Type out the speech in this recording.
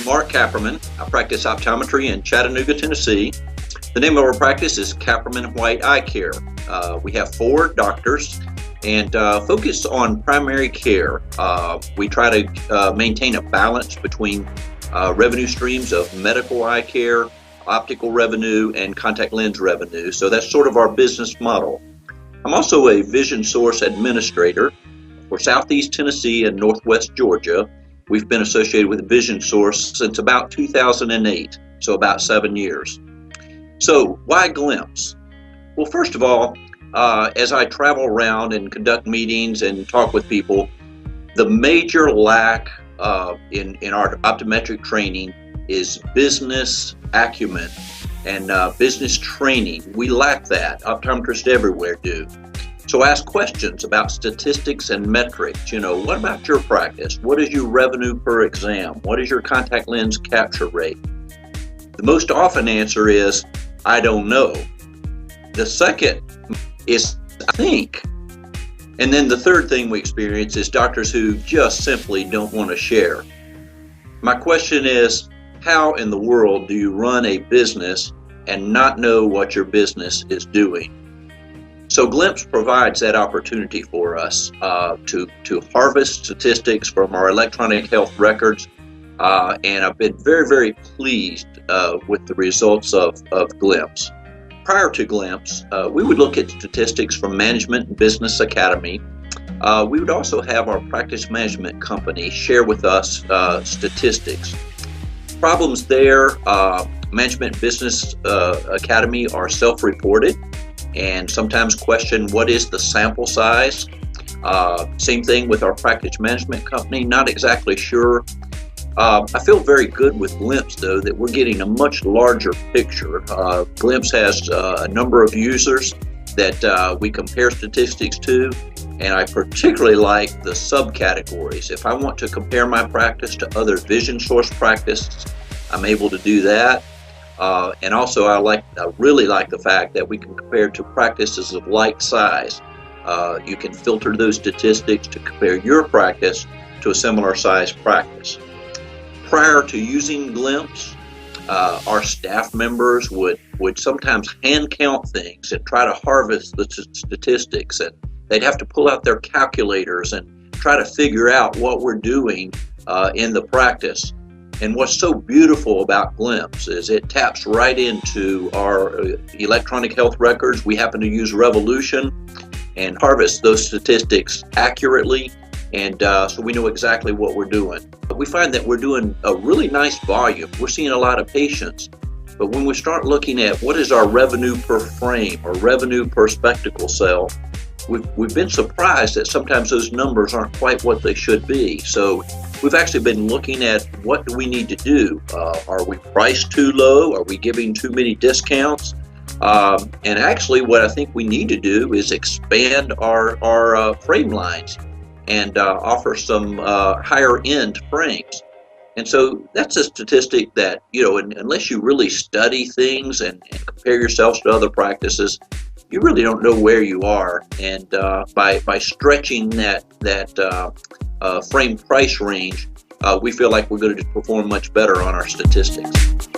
Mark Kapperman. I practice optometry in Chattanooga, Tennessee. The name of our practice is Kapperman White Eye Care. We have 4 doctors and focus on primary care. We try to maintain a balance between revenue streams of medical eye care, optical revenue, and contact lens revenue. So that's sort of our business model. I'm also a Vision Source administrator for Southeast Tennessee and Northwest Georgia. We've been associated with Vision Source since about 2008, so about 7 years. So why Glimpse? Well, first of all, as I travel around and conduct meetings and talk with people, the major lack in our optometric training is business acumen and business training. We lack that. Optometrists everywhere do. So ask questions about statistics and metrics. What about your practice? What is your revenue per exam? What is your contact lens capture rate? The most often answer is, I don't know. The second is, I think. And then the third thing we experience is doctors who just simply don't want to share. My question is, how in the world do you run a business and not know what your business is doing? So Glimpse provides that opportunity for us to harvest statistics from our electronic health records, and I've been very, very pleased with the results of Glimpse. Prior to Glimpse, we would look at statistics from Management and Business Academy. We would also have our practice management company share with us statistics. Problems there, Management and Business Academy are self-reported and sometimes question what is the sample size. Same thing with our practice management company, not exactly sure. I feel very good with Glimpse, though, that we're getting a much larger picture. Glimpse has a number of users that we compare statistics to, and I particularly like the subcategories. If I want to compare my practice to other Vision Source practices, I'm able to do that. And also I really like the fact that we can compare to practices of like size. You can filter those statistics to compare your practice to a similar size practice. Prior to using Glimpse, our staff members would sometimes hand count things and try to harvest the statistics, and they'd have to pull out their calculators and try to figure out what we're doing in the practice. And what's so beautiful about Glimpse is it taps right into our electronic health records. We happen to use Revolution and harvest those statistics accurately, and so we know exactly what we're doing. We find that we're doing a really nice volume. We're seeing a lot of patients, but when we start looking at what is our revenue per frame or revenue per spectacle cell, we've been surprised that sometimes those numbers aren't quite what they should be. So we've actually been looking at what do we need to do. Are we priced too low? Are we giving too many discounts? And actually what I think we need to do is expand our frame lines and offer some higher end frames. And so that's a statistic that, unless you really study things and compare yourselves to other practices, you really don't know where you are. And by stretching that frame price range, we feel like we're going to perform much better on our statistics.